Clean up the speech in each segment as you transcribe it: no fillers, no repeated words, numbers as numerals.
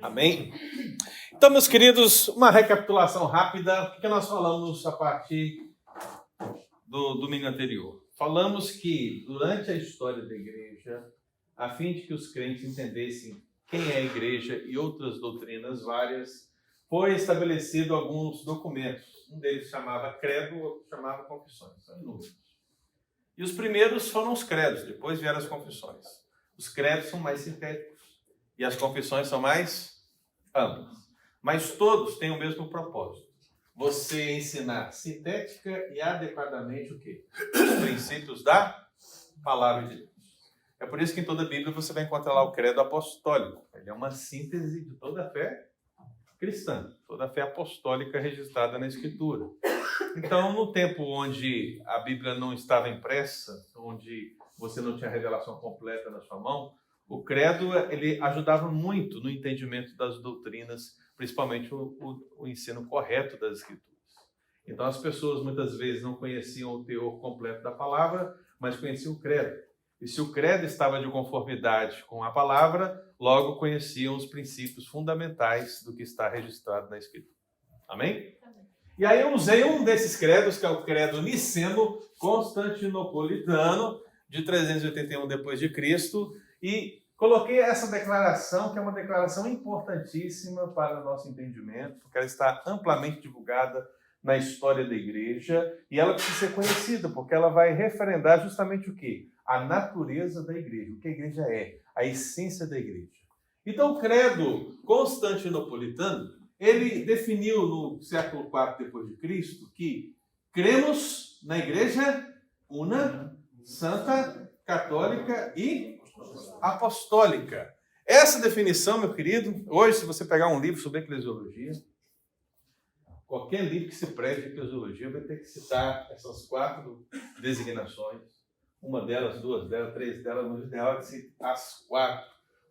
Amém? Então, meus queridos, uma recapitulação rápida, o que nós falamos a partir do domingo anterior. Falamos que, durante a história da igreja, a fim de que os crentes entendessem quem é a igreja e outras doutrinas várias, foi estabelecido alguns documentos. Um deles chamava credo, outro chamava confissões. São inúmeros. E os primeiros foram os credos, depois vieram as confissões. Os credos são mais sintéticos e as confissões são mais amplas. Mas todos têm o mesmo propósito. Você ensinar sintética e adequadamente o quê? Os princípios da palavra de Deus. É por isso que em toda a Bíblia você vai encontrar lá o credo apostólico. Ele é uma síntese de toda a fé cristã, toda a fé apostólica registrada na Escritura. Então, no tempo onde a Bíblia não estava impressa, onde você não tinha a revelação completa na sua mão, o credo ele ajudava muito no entendimento das doutrinas, principalmente o ensino correto das Escrituras. Então, as pessoas muitas vezes não conheciam o teor completo da palavra, mas conheciam o credo. E se o credo estava de conformidade com a palavra, logo conheciam os princípios fundamentais do que está registrado na Escritura. Amém? E aí eu usei um desses credos, que é o credo niceno-constantinopolitano, de 381 depois de Cristo, e coloquei essa declaração, que é uma declaração importantíssima para o nosso entendimento, porque ela está amplamente divulgada na história da igreja, e ela precisa ser conhecida, porque ela vai referendar justamente o quê? A natureza da igreja, o que a igreja é, a essência da igreja. Então, o credo constantinopolitano, ele definiu no século IV depois de Cristo que cremos na igreja una, santa, católica e apostólica. Essa definição, meu querido, hoje, se você pegar um livro sobre eclesiologia, qualquer livro que se preze de eclesiologia vai ter que citar essas 4 designações. Uma delas, 2 delas, 3 delas, mas o ideal é que cite as 4,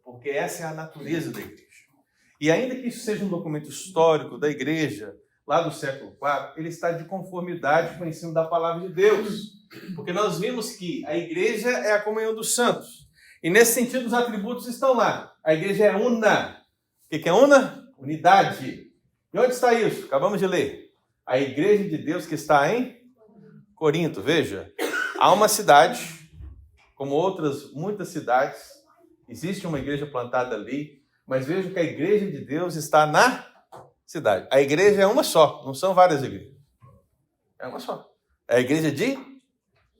porque essa é a natureza da igreja. E ainda que isso seja um documento histórico da igreja, lá do século IV, ele está de conformidade com o ensino da palavra de Deus. Porque nós vimos que a igreja é a comunhão dos santos. E nesse sentido, os atributos estão lá. A igreja é una. O que é una? Unidade. E onde está isso? Acabamos de ler. A igreja de Deus que está em Corinto. Veja, há uma cidade, como outras muitas cidades, existe uma igreja plantada ali, mas veja que a igreja de Deus está na cidade. A igreja é uma só, não são várias igrejas. É uma só. É a igreja de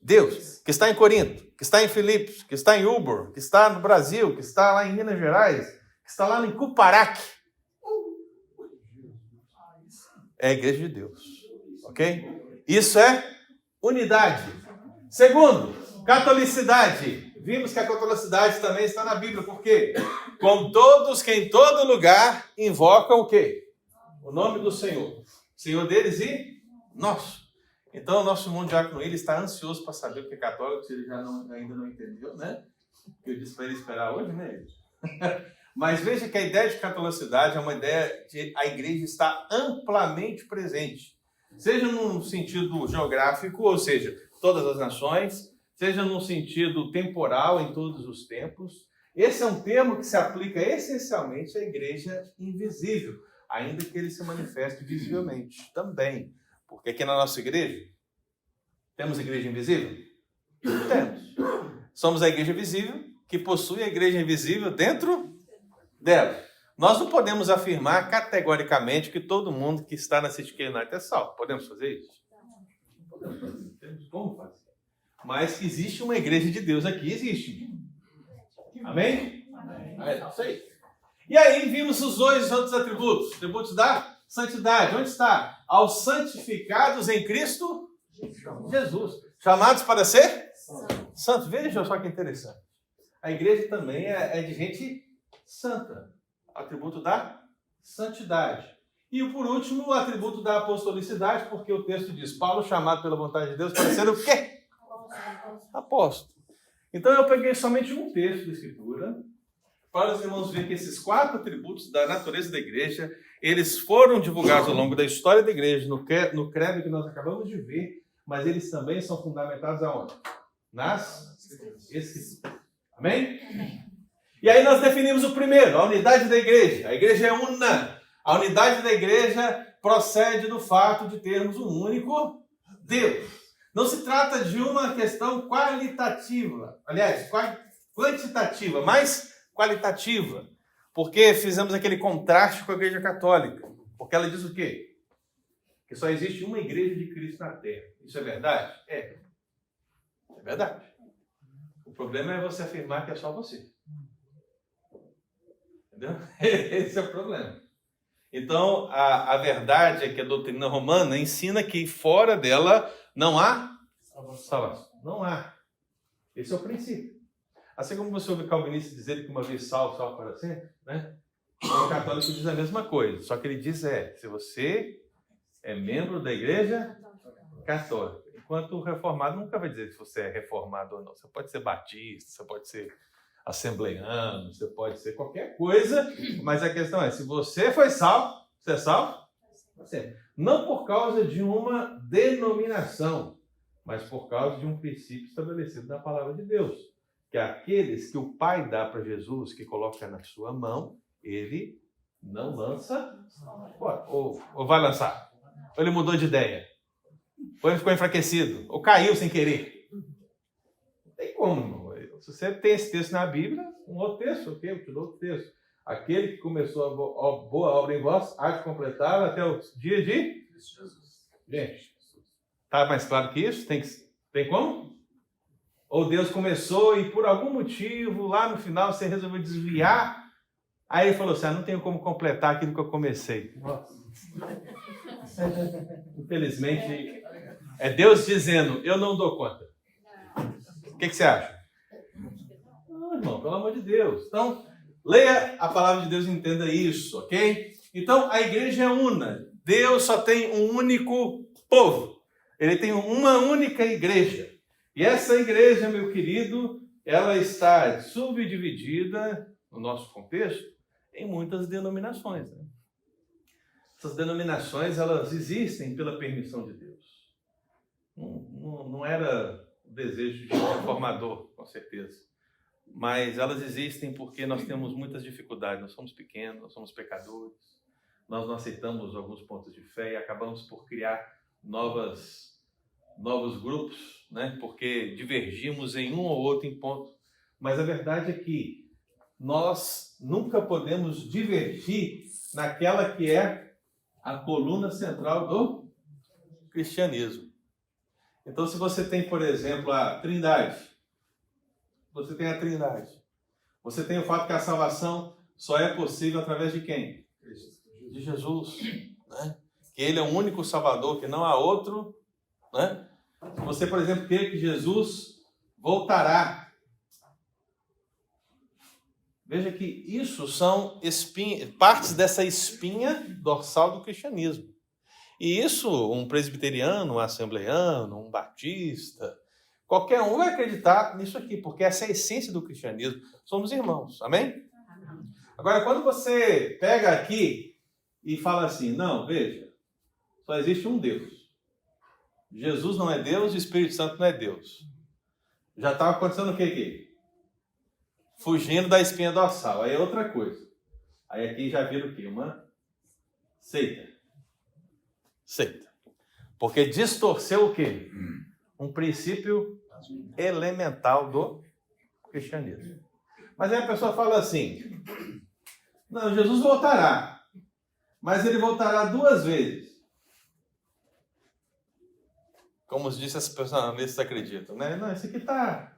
Deus, que está em Corinto, que está em Filipos, que está em Ubor, que está no Brasil, que está lá em Minas Gerais, que está lá em Cuparaque. É a igreja de Deus. Ok? Isso é unidade. Segundo, catolicidade. Vimos que a catolicidade também está na Bíblia. Por quê? Com todos que em todo lugar invocam o quê? O nome do Senhor. Senhor deles e nosso. Então, o nosso irmão Diácono, ele está ansioso para saber o que é católico, se ele ainda não entendeu, né? Eu disse para ele esperar hoje, né? Mas veja que a ideia de catolicidade é uma ideia de a igreja estar amplamente presente. Seja num sentido geográfico, ou seja, todas as nações, seja num sentido temporal, em todos os tempos. Esse é um termo que se aplica essencialmente à igreja invisível, ainda que ele se manifeste visivelmente também. Porque aqui na nossa igreja, temos igreja invisível? Temos. Somos a igreja visível, que possui a igreja invisível dentro dela. Nós não podemos afirmar categoricamente que todo mundo que está na City United é salvo. Podemos fazer isso? Podemos fazer. Temos como fazer. Mas que existe uma igreja de Deus aqui, existe. Amém? É isso aí. E aí vimos os 2 outros atributos. Atributos da santidade. Onde está? Aos santificados em Cristo Jesus. Chamados para ser santos. Veja só que interessante. A igreja também é de gente santa. Atributo da santidade. E por último, o atributo da apostolicidade, porque o texto diz, Paulo chamado pela vontade de Deus para ser o quê? Apóstolo. Então eu peguei somente um texto da Escritura, para os irmãos verem que esses 4 atributos da natureza da igreja, eles foram divulgados ao longo da história da igreja, no credo que nós acabamos de ver, mas eles também são fundamentados aonde? Nas Escrituras. Amém? Amém. E aí nós definimos o primeiro, a unidade da igreja. A igreja é una. A unidade da igreja procede do fato de termos um único Deus. Não se trata de uma questão qualitativa, aliás, quantitativa, mas qualitativa. Porque fizemos aquele contraste com a igreja católica. Porque ela diz o quê? Que só existe uma igreja de Cristo na Terra. Isso é verdade? É. É verdade. O problema é você afirmar que é só você. Entendeu? Esse é o problema. Então, a verdade é que a doutrina romana ensina que fora dela não há salvação. Não há. Esse é o princípio. Assim como você ouve calvinista dizer que uma vez salvo, salvo para sempre, né? O católico diz a mesma coisa. Só que ele diz se você é membro da igreja católica. Enquanto o reformado nunca vai dizer se você é reformado ou não. Você pode ser batista, você pode ser assembleiano, você pode ser qualquer coisa, mas a questão é, se você foi salvo, você é salvo? Você. Não por causa de uma denominação, mas por causa de um princípio estabelecido na palavra de Deus, que aqueles que o Pai dá para Jesus, que coloca na sua mão, ele não lança fora. Ou vai lançar. Ou ele mudou de ideia. Ou ele ficou enfraquecido. Ou caiu sem querer. Não tem como, irmão. Se você tem esse texto na Bíblia, um outro texto, ok? Eu te dou outro texto. Aquele que começou a boa obra em vós, há de completar até o dia de Jesus. Gente, tá mais claro que isso? Tem como? Ou Deus começou e por algum motivo, lá no final, você resolveu desviar. Aí ele falou assim, não tenho como completar aquilo que eu comecei. Nossa. Infelizmente, é Deus dizendo, eu não dou conta. O que você acha? Não, irmão, pelo amor de Deus. Então, leia a palavra de Deus e entenda isso, ok? Então, a igreja é una. Deus só tem um único povo. Ele tem uma única igreja. E essa igreja, meu querido, ela está subdividida, no nosso contexto, em muitas denominações. Né? Essas denominações, elas existem pela permissão de Deus. Não era o desejo de um reformador, com certeza. Mas elas existem porque nós temos muitas dificuldades. Nós somos pequenos, nós somos pecadores. Nós não aceitamos alguns pontos de fé e acabamos por criar novos grupos, né? Porque divergimos em um ou outro em ponto. Mas a verdade é que nós nunca podemos divergir naquela que é a coluna central do cristianismo. Então, se você tem, por exemplo, a Trindade, você tem a Trindade. Você tem o fato que a salvação só é possível através de quem? De Jesus. Né? Que ele é o único Salvador, que não há outro. Né? Se você, por exemplo, crê que Jesus voltará, veja que isso são partes dessa espinha dorsal do cristianismo. E isso, um presbiteriano, um assembleiano, um batista, qualquer um vai acreditar nisso aqui, porque essa é a essência do cristianismo. Somos irmãos, amém? Agora, quando você pega aqui e fala assim, não, veja, só existe um Deus. Jesus não é Deus e o Espírito Santo não é Deus. Já estava acontecendo o que aqui? Fugindo da espinha dorsal. Aí é outra coisa. Aí aqui já vira o quê? Uma seita. Seita. Porque distorceu o quê? Um princípio elemental do cristianismo. Mas aí a pessoa fala assim, não, Jesus voltará. Mas ele voltará 2 vezes. Como disse as personalistas acreditam, né? Não, isso aqui está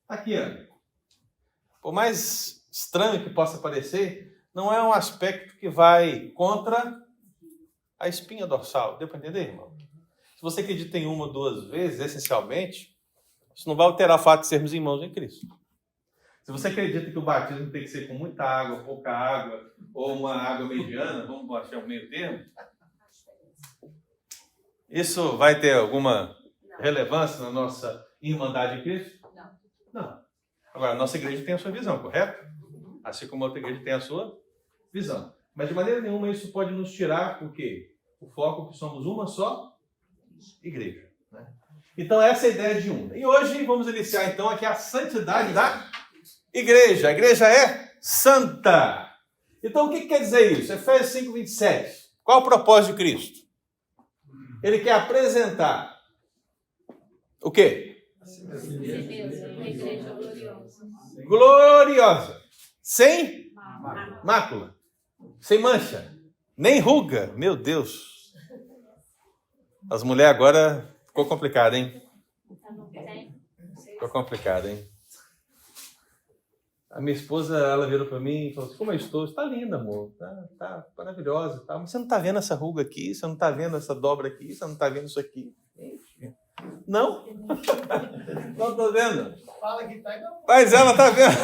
aqui, ó. Por mais estranho que possa parecer, não é um aspecto que vai contra a espinha dorsal. Deu para entender, irmão? Se você acredita em 1 ou 2 vezes, essencialmente, isso não vai alterar o fato de sermos irmãos em Cristo. Se você acredita que o batismo tem que ser com muita água, pouca água, ou uma água mediana, vamos achar um meio termo, isso vai ter alguma relevância na nossa irmandade em Cristo? Não. Agora, a nossa igreja tem a sua visão, correto? Assim como a outra igreja tem a sua visão. Mas de maneira nenhuma isso pode nos tirar o quê? O foco que somos uma só igreja. Né? Então essa é a ideia de una. E hoje vamos iniciar então aqui a santidade da igreja. A igreja é santa. Então, o que quer dizer isso? Efésios 5, 27. Qual o propósito de Cristo? Ele quer apresentar o quê? Uma igreja gloriosa. Gloriosa. Sem mácula. Sem mancha. Nem ruga. Meu Deus. As mulheres agora ficou complicado, hein? Ficou complicado, hein? A minha esposa, ela virou para mim e falou assim, como eu estou? Está linda, amor. Tá maravilhosa e tal. Mas você não está vendo essa ruga aqui? Você não está vendo essa dobra aqui? Você não está vendo isso aqui? Não? Não estou vendo. Fala que tá igual. Mas ela está vendo.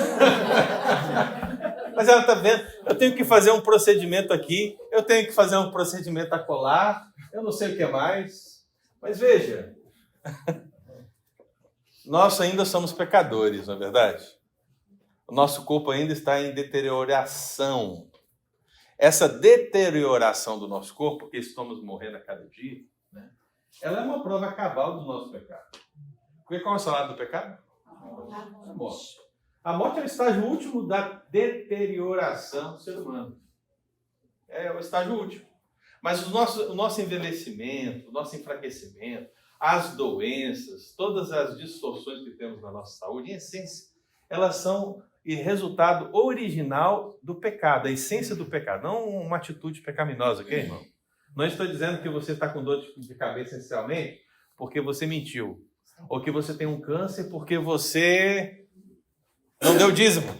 Mas ela está vendo. Eu tenho que fazer um procedimento aqui. Eu tenho que fazer um procedimento acolá. Eu não sei o que mais. Mas veja. Nós ainda somos pecadores, não é verdade? O nosso corpo ainda está em deterioração. Essa deterioração do nosso corpo, porque estamos morrendo a cada dia, né? Ela é uma prova cabal do nosso pecado. Porque qual é o salário do pecado? A morte. A morte é o estágio último da deterioração do ser humano. É o estágio último. Mas o nosso envelhecimento, o nosso enfraquecimento, as doenças, todas as distorções que temos na nossa saúde, em essência, elas são resultado original do pecado, a essência do pecado, não uma atitude pecaminosa, ok, irmão? Não estou dizendo que você está com dor de cabeça essencialmente porque você mentiu, ou que você tem um câncer porque você não deu dízimo.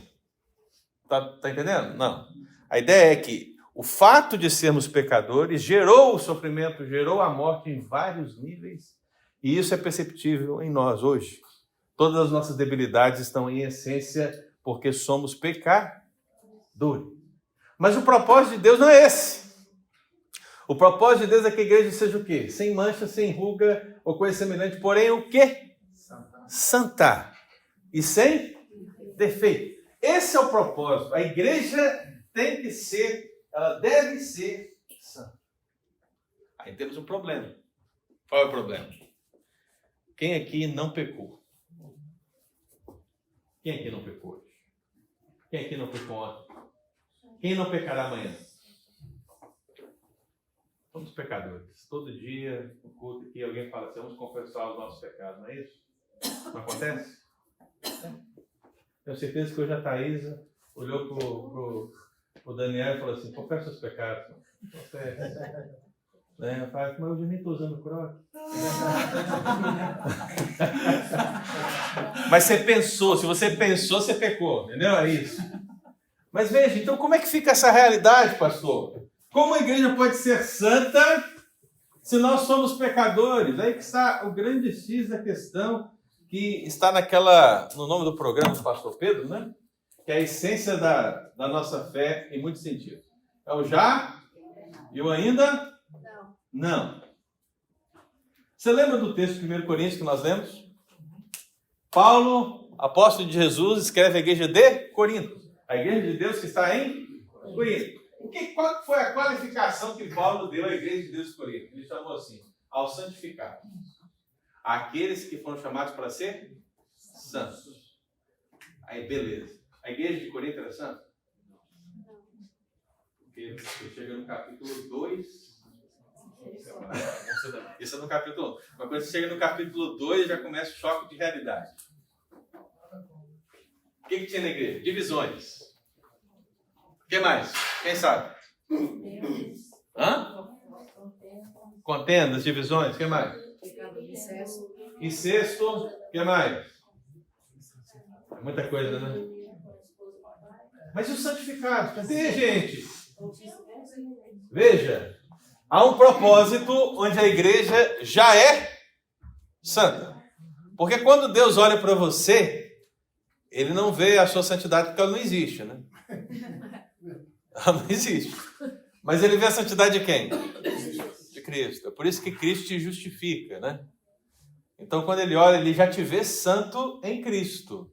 Tá entendendo? Não. A ideia é que o fato de sermos pecadores gerou o sofrimento, gerou a morte em vários níveis, e isso é perceptível em nós hoje. Todas as nossas debilidades estão em essência porque somos pecadores. Mas o propósito de Deus não é esse. O propósito de Deus é que a igreja seja o quê? Sem mancha, sem ruga ou coisa semelhante, porém o quê? Santa. E sem defeito. Esse é o propósito. A igreja tem que ser, ela deve ser santa. Aí temos um problema. Qual é o problema? Quem aqui não pecou? Quem aqui não pecou hoje? Quem aqui não pecou ontem? Quem não pecará amanhã? Somos pecadores. Todo dia, no culto aqui, alguém fala assim, vamos confessar os nossos pecados, não é isso? Não acontece? Tenho certeza que hoje a Thaisa olhou pro Daniel e falou assim, confessa os pecados. Confessa. Né? Eu falei, mas eu nem estou usando croque. Mas você pensou, se você pensou, você pecou, entendeu? É isso. Mas veja, então como é que fica essa realidade, pastor? Como a igreja pode ser santa se nós somos pecadores? Aí que está o grande X da questão que está no nome do programa do pastor Pedro, né? Que é a essência da nossa fé em muitos sentidos. É o já e o ainda não. Você lembra do texto de 1 Coríntios que nós lemos? Paulo, apóstolo de Jesus, escreve a igreja de Corinto. A igreja de Deus que está em Corinto. Qual foi a qualificação que Paulo deu à igreja de Deus de Corinto? Ele chamou assim, aos santificados. Aqueles que foram chamados para ser santos. Aí, beleza. A igreja de Corinto era santa? Porque você chega no capítulo 2... Isso é no capítulo 1. Mas quando você chega no capítulo 2, já começa o choque de realidade. O que tinha na igreja? Divisões. O que mais? Quem sabe? Hã? Contendas, divisões. O que mais? Incesto. O que mais? É muita coisa, né? Mas e os santificados? Cadê, gente? Veja. Há um propósito onde a igreja já é santa. Porque quando Deus olha para você, Ele não vê a sua santidade porque ela não existe, né? Ela não existe. Mas Ele vê a santidade de quem? De Cristo. É por isso que Cristo te justifica, né? Então quando Ele olha, Ele já te vê santo em Cristo.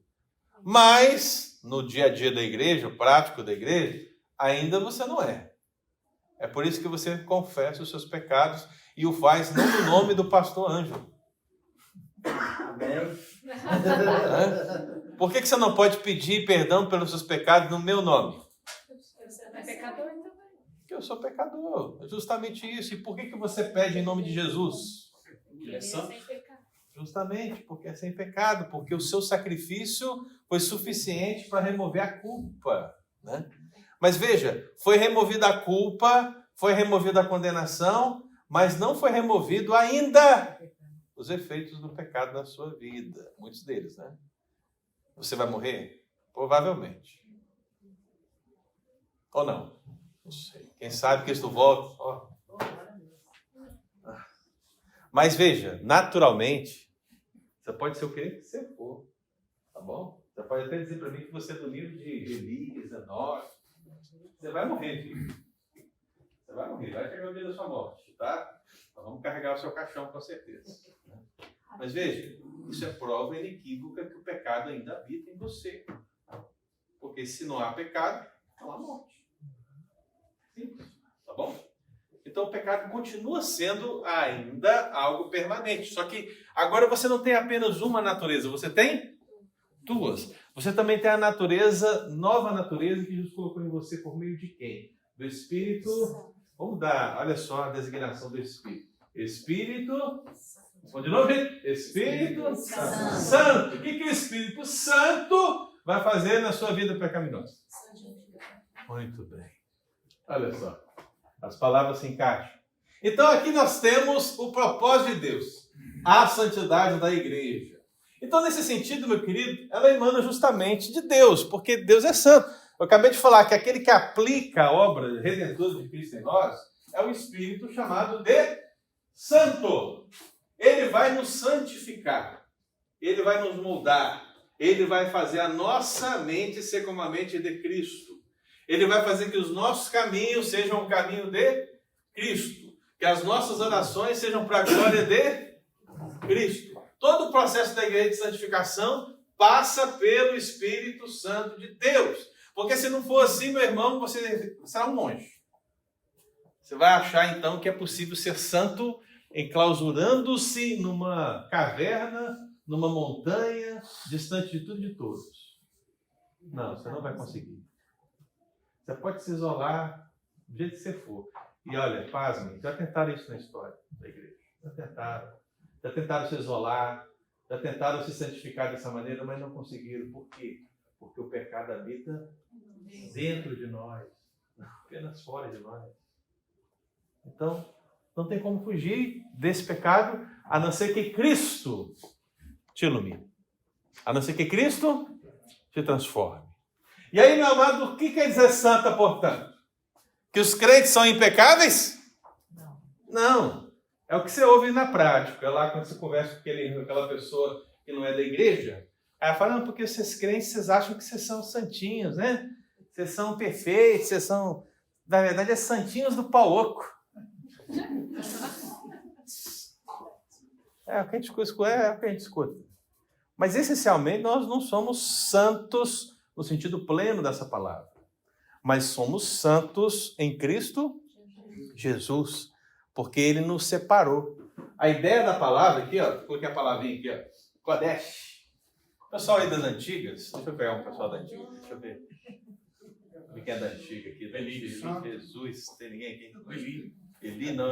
Mas, no dia a dia da igreja, o prático da igreja, ainda você não é. É por isso que você confessa os seus pecados e o faz não no nome do pastor Ângelo. Amém. Por que você não pode pedir perdão pelos seus pecados no meu nome? Você não é pecador também. Porque eu sou pecador. É justamente isso. E por que você pede em nome de Jesus? Ele é sem pecado. Justamente porque é sem pecado. Porque o seu sacrifício foi suficiente para remover a culpa, né? Mas veja, foi removida a culpa, foi removida a condenação, mas não foi removido ainda os efeitos do pecado na sua vida. Muitos deles, né? Você vai morrer? Provavelmente. Ou não? Não sei. Quem sabe que Cristo volta. Ó. Mas veja, naturalmente, você pode ser o que você for. Tá bom? Você pode até dizer para mim que você é do nível de Elias, Enoque. Você vai morrer, filho. Você vai morrer. Vai chegar o dia da sua morte, tá? Então vamos carregar o seu caixão, com certeza. Mas veja, isso é prova inequívoca que o pecado ainda habita em você. Porque se não há pecado, não há morte. Simples, tá bom? Então o pecado continua sendo ainda algo permanente. Só que agora você não tem apenas uma natureza, você tem duas. Você também tem a natureza, nova natureza que Jesus colocou em você por meio de quem? Do Espírito. Vamos dar, olha só a designação do Espírito. Espírito. Vamos de novo, gente? Espírito Santo. O que o Espírito Santo vai fazer na sua vida pecaminosa? Muito bem. Olha só. As palavras se encaixam. Então aqui nós temos o propósito de Deus. A santidade da igreja. Então nesse sentido, meu querido, ela emana justamente de Deus, porque Deus é santo. Eu acabei de falar que aquele que aplica a obra redentora de Cristo em nós é o Espírito chamado de Santo. Ele vai nos santificar. Ele vai nos moldar. Ele vai fazer a nossa mente ser como a mente de Cristo. Ele vai fazer que os nossos caminhos sejam o caminho de Cristo. Que as nossas orações sejam para a glória de Cristo. Todo o processo da igreja de santificação passa pelo Espírito Santo de Deus. Porque se não for assim, meu irmão, você será um monge. Você vai achar então que é possível ser santo enclausurando-se numa caverna, numa montanha, distante de tudo e de todos. Não, você não vai conseguir. Você pode se isolar do jeito que você for. E olha, pasmem, já tentaram isso na história da igreja. Já tentaram se isolar, já tentaram se santificar dessa maneira, mas não conseguiram. Por quê? Porque o pecado habita dentro de nós, não apenas fora de nós. Então, não tem como fugir desse pecado, a não ser que Cristo te ilumine. A não ser que Cristo te transforme. E aí, meu amado, o que quer dizer santa, portanto? Que os crentes são impecáveis? Não. É o que você ouve na prática. É lá quando você conversa com aquela pessoa que não é da igreja. Aí ela fala, não, porque vocês crentes, vocês acham que vocês são santinhos, né? Vocês são perfeitos, vocês são... Na verdade, é santinhos do pau oco. É o que a gente escuta. Mas, essencialmente, nós não somos santos no sentido pleno dessa palavra. Mas somos santos em Cristo Jesus. Porque Ele nos separou. A ideia da palavra aqui, ó, coloquei a palavrinha aqui, ó, Kodesh. O pessoal aí das antigas, deixa eu pegar um pessoal da antiga, deixa eu ver. Quem é da antiga aqui? Jesus, tem ninguém aqui? Eli não,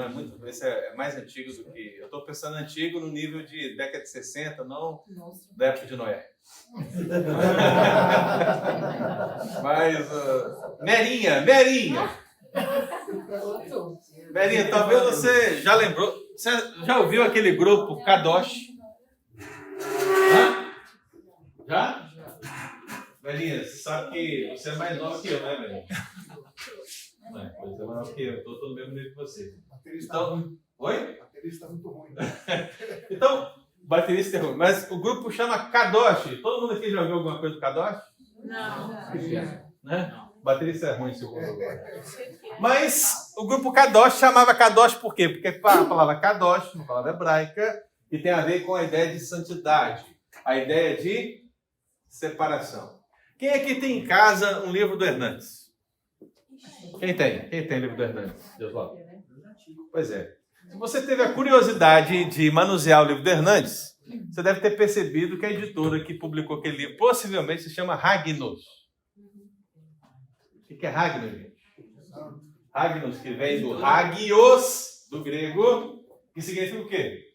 esse é mais antigo do que... Eu estou pensando antigo no nível de década de 60, não da época de Noé. Mas, Merinha, talvez você já lembrou, você já ouviu aquele grupo Kadosh? Hã? Já? Merinha, você sabe que você é mais nova que eu, né, Merinha? Não é, pois é mais nova que eu estou no mesmo nível que você. Então, oi? Baterista muito ruim. Então, baterista é ruim, mas o grupo chama Kadosh. Todo mundo aqui já ouviu alguma coisa do Kadosh? Não. Né? Baterista é ruim, segundo agora. Mas o grupo Kadosh chamava Kadosh por quê? Porque a palavra Kadosh, uma palavra hebraica, que tem a ver com a ideia de santidade, a ideia de separação. Quem aqui tem em casa um livro do Hernandes? Quem tem? Quem tem livro do Hernandes? Deus lá. Pois é. Se você teve a curiosidade de manusear o livro do Hernandes, Você deve ter percebido que a editora que publicou aquele livro possivelmente se chama Hagnos. O que é Hagnos, gente? Hagnos, que vem do hagios, do grego, que significa o quê?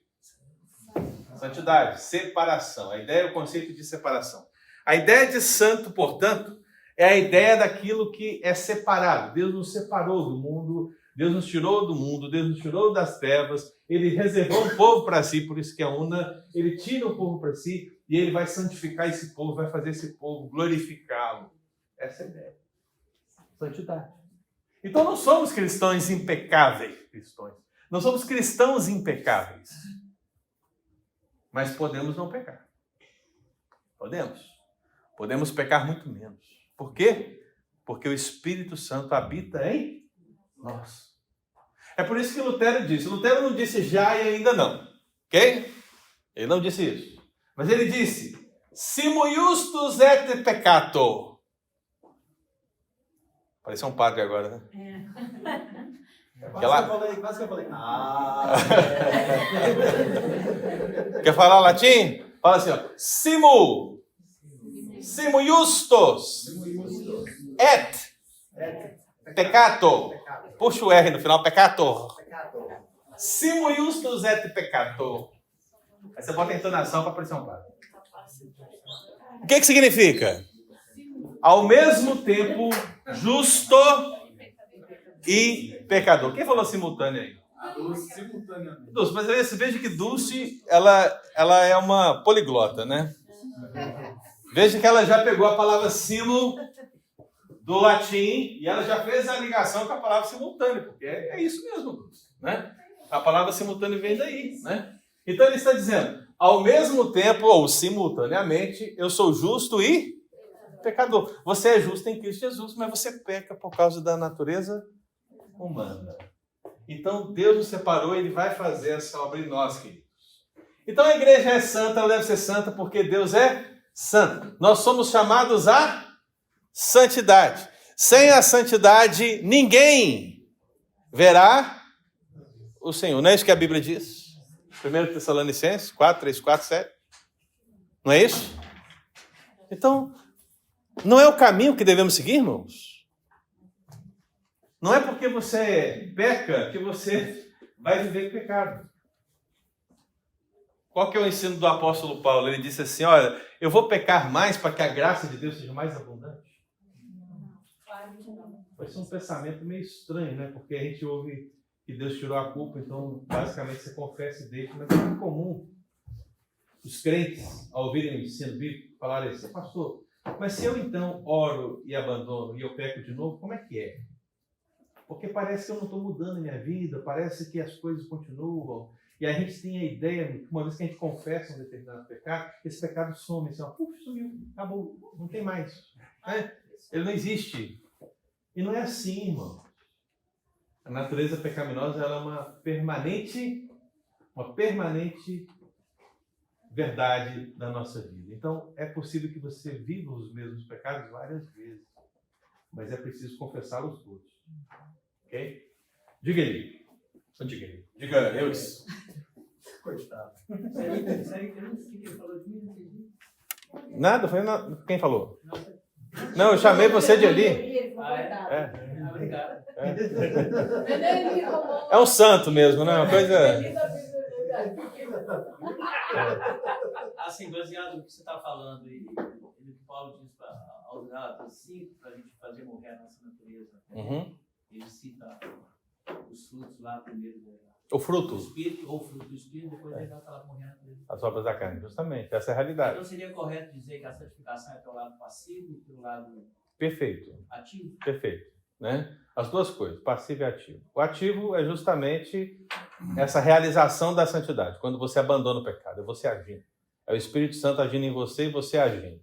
Santidade, separação. A ideia é o conceito de separação. A ideia de santo, portanto, é a ideia daquilo que é separado. Deus nos separou do mundo, Deus nos tirou do mundo, Deus nos tirou das trevas, Ele reservou um povo para si, por isso que é una, Ele tira o povo para si e Ele vai santificar esse povo, vai fazer esse povo glorificá-lo. Essa é a ideia. Santidade. Então não somos cristãos impecáveis, Não somos cristãos impecáveis. Mas podemos não pecar. Podemos pecar muito menos. Por quê? Porque o Espírito Santo habita em nós. É por isso que Lutero disse. Lutero não disse já e ainda não. Ok? Ele não disse isso. Mas ele disse: Simo justus et peccator. Pareceu um padre agora, né? Quase que eu falei. Quer falar latim? Fala assim, ó. Simo justus et peccator. Puxa o R no final, peccator. Simo justus et peccator. Aí você bota a entonação para parecer um padre. O que significa? Ao mesmo tempo, justo e pecador. Quem falou simultâneo aí? Simultaneamente. Dulce, mas veja que Dulce, ela é uma poliglota, né? Veja que ela já pegou a palavra simul do latim e ela já fez a ligação com a palavra simultâneo, porque é isso mesmo, Dulce, né? A palavra simultâneo vem daí, né? Então ele está dizendo, ao mesmo tempo, ou simultaneamente, eu sou justo e pecador. Você é justo em Cristo Jesus, mas você peca por causa da natureza humana. Então, Deus nos separou e Ele vai fazer essa obra em nós, queridos. Então, a igreja é santa, ela deve ser santa porque Deus é santo. Nós somos chamados à santidade. Sem a santidade, ninguém verá o Senhor. Não é isso que a Bíblia diz? 1 Tessalonicenses 4, 3, 4, 7. Não é isso? Então, não é o caminho que devemos seguir, irmãos? Não é porque você peca que você vai viver com pecado. Qual que é o ensino do apóstolo Paulo? Ele disse assim, olha, eu vou pecar mais para que a graça de Deus seja mais abundante. Vai ser um pensamento meio estranho, né? Porque a gente ouve que Deus tirou a culpa, então basicamente você confessa e deixa, mas é muito comum os crentes, ao ouvirem o ensino bíblico, falarem assim, pastor, mas se eu então oro e abandono e eu peco de novo, como é que é? Porque parece que eu não estou mudando a minha vida, parece que as coisas continuam. E a gente tem a ideia, que uma vez que a gente confessa um determinado pecado, esse pecado some, assim, ó, sumiu, acabou, não tem mais. Né? Ele não existe. E não é assim, irmão. A natureza pecaminosa ela é uma permanente verdade da nossa vida. Então, é possível que você viva os mesmos pecados várias vezes, mas é preciso confessá-los todos. Ok? Diga aí. Só diga aí. Diga eu. Coitado. Nada, foi quem falou? Não, eu chamei você de ali. É um santo mesmo, né? Uma coisa. Assim, baseado no que você está falando e no que Paulo diz aos Gálatas 5, para a gente fazer morrer a nossa natureza. Uhum. Ele cita os frutos lá primeiro. O fruto. Do Espírito, ou o fruto do Espírito, depois ele está lá morrendo. As obras da carne, justamente. Essa é a realidade. Então seria correto dizer que a santificação é pelo lado passivo e pelo lado Perfeito. ativo? Perfeito. Né? As duas coisas, passivo e ativo. O ativo é justamente essa realização da santidade. Quando você abandona o pecado, é você agindo. É o Espírito Santo agindo em você e você agindo.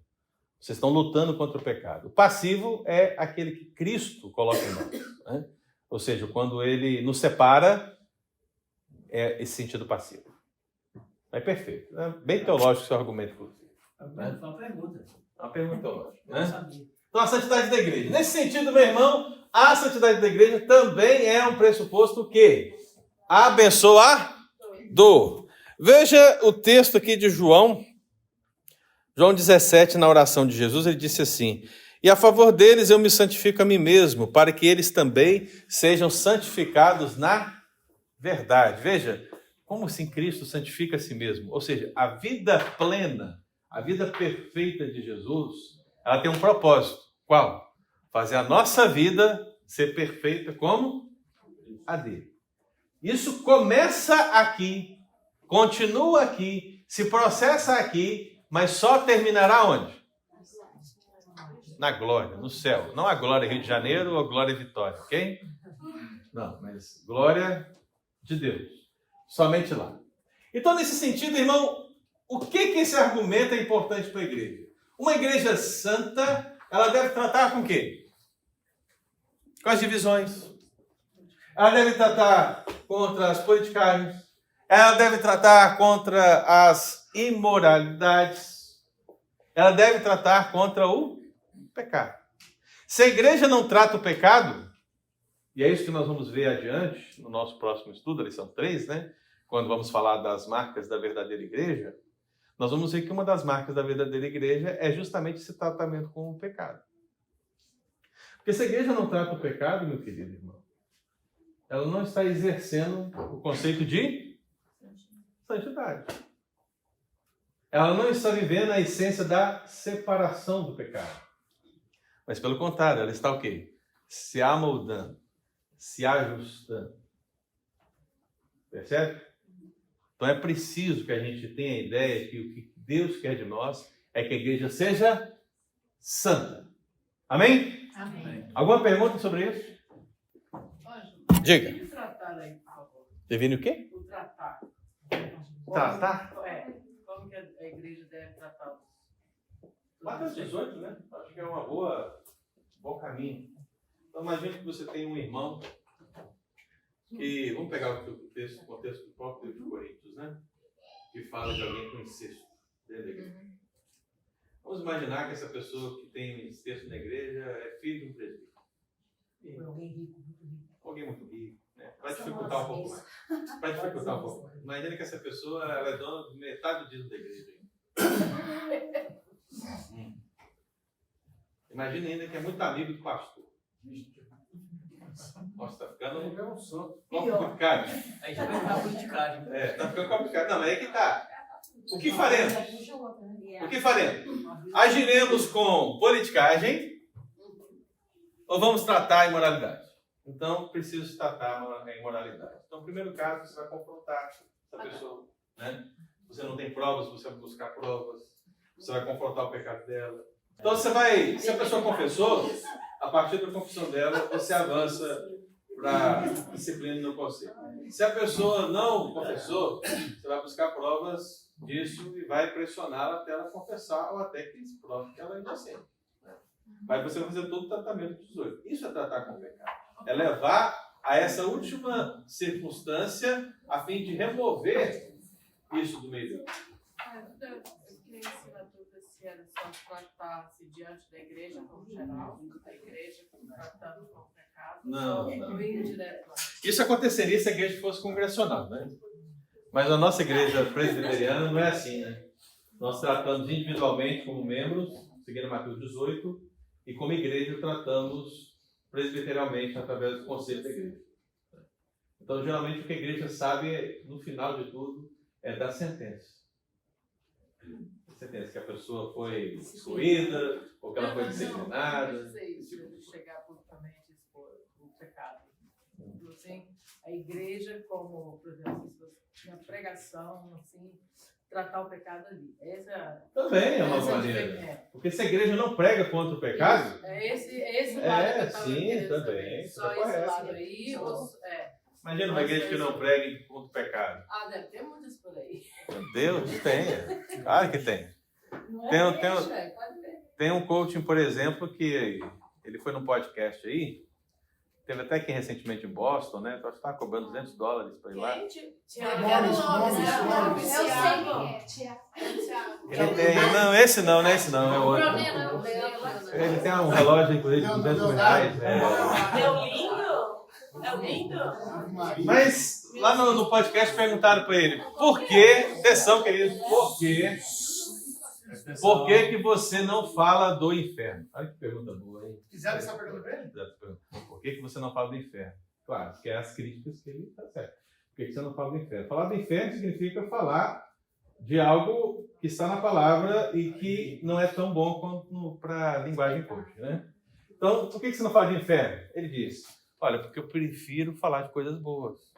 Vocês estão lutando contra o pecado. O passivo é aquele que Cristo coloca em nós. Né? Ou seja, quando Ele nos separa, é esse sentido passivo. É perfeito. É bem teológico o seu argumento, inclusive. Foi uma pergunta. Uma pergunta teológica. Eu não Né? sabia. Então, a santidade da igreja. Nesse sentido, meu irmão, a santidade da igreja também é um pressuposto que abençoador. Veja o texto aqui de João 17, na oração de Jesus, ele disse assim: e a favor deles eu me santifico a mim mesmo, para que eles também sejam santificados na verdade. Veja, como assim Cristo santifica a si mesmo? Ou seja, a vida plena, a vida perfeita de Jesus, ela tem um propósito. Qual? Fazer a nossa vida ser perfeita como a dele. Isso começa aqui, continua aqui, se processa aqui, mas só terminará onde? Na glória, no céu. Não a glória Rio de Janeiro ou a glória Vitória, ok? Não, mas glória de Deus. Somente lá. Então, nesse sentido, irmão, o que esse argumento é importante para a igreja? Uma igreja santa, ela deve tratar com o quê? Com as divisões. Ela deve tratar contra as politicagens. Ela deve tratar contra as imoralidades. Ela deve tratar contra o pecado. Se a igreja não trata o pecado, e é isso que nós vamos ver adiante, no nosso próximo estudo, a lição 3, né? Quando vamos falar das marcas da verdadeira igreja, nós vamos ver que uma das marcas da verdadeira igreja é justamente esse tratamento com o pecado. Porque se a igreja não trata o pecado, meu querido irmão, ela não está exercendo o conceito de santidade. Ela não está vivendo a essência da separação do pecado. Mas pelo contrário, ela está o quê? Se amoldando, se ajustando. Percebe? Então é preciso que a gente tenha a ideia que o que Deus quer de nós é que a igreja seja santa. Amém? Amém. Alguma pergunta sobre isso? Diga. O tratar aí, por favor. Devine o quê? O tratar. Tratar? Como que a igreja deve tratar os... Mateus 18, né? Acho que é um bom caminho. Então imagine que você tem um irmão que, vamos pegar o contexto do próprio livro de Coríntios, né? Que fala de alguém com incesto dentro da igreja. Vamos imaginar que essa pessoa que tem incesto na igreja é filho de um presbítero. Alguém rico, muito rico. Alguém muito rico, né? Para dificultar um pouco mais. Para dificultar um pouco mais. Imagina que essa pessoa ela é dona de metade do dízimo da igreja. Imagina ainda que é muito amigo do pastor. Nossa, tá ficando complicado. Aí já vai ficar politicagem. Tá ficando complicado. Não, mas aí que tá. O que faremos? O que faremos? Agiremos com politicagem ou vamos tratar a imoralidade? Então, preciso tratar a imoralidade. Então, no primeiro caso, você vai confrontar essa pessoa. Né? Você não tem provas, você vai buscar provas. Você vai confrontar o pecado dela. Então, se a pessoa confessou, a partir da confissão dela, você avança para disciplina no conselho. Se a pessoa não confessou, você vai buscar provas disso e vai pressioná-la até ela confessar ou até que se prove que ela é inocente. Mas você vai fazer todo o tratamento dos dois. Isso é tratar com o pecado. É levar a essa última circunstância a fim de remover isso do meio dele. Eu queria ensinar dúvida se era só tratar-se diante da igreja, como geral, da igreja tratando com o pecado. Não. Eu ia direto lá. Isso aconteceria se a igreja fosse congregacional, né? Mas a nossa igreja presbiteriana não é assim, né? Nós tratamos individualmente como membros, seguindo Mateus 18, e como igreja tratamos presbiterialmente através do conselho da igreja. Então, geralmente, o que a igreja sabe, no final de tudo, é da sentença. A sentença que a pessoa foi excluída, ou que ela foi disciplinada. Não sei isso, de chegar publicamente e expor o pecado. Assim, a igreja, como, por exemplo, na pregação, assim, tratar o pecado ali. Também é uma maneira. Porque se a igreja não prega contra o pecado... É esse lado que eu estava sim, querendo também. saber. Só Tá esse correto. lado aí. Imagina uma igreja que não pregue contra o pecado. Deve ter muitas por aí. Meu Deus, tem. Claro que tem. Não Tem- é tem- isso, pode ver. Tem um coaching, por exemplo, que ele foi num podcast aí, teve até aqui recentemente em Boston, né? Então, estava cobrando $200 para ir lá. Tiago Gomes, Gomes. eu sei quem é. Tiago. Ele tem... Não, esse não, é o outro. Ele tem um relógio, inclusive, de R$200. Deu lindo? É lindo. Mas lá no podcast perguntaram para ele, por que, atenção querido, por que você não fala do inferno? Olha que pergunta boa, hein? Fizeram essa pergunta pra ele? Por que você não fala do inferno? Claro, que é as críticas que ele está certo. Por que você não fala do inferno? Falar do inferno significa falar de algo que está na palavra e que não é tão bom quanto para a linguagem hoje, né? Então, por que você não fala de inferno? Ele diz, olha, porque eu prefiro falar de coisas boas.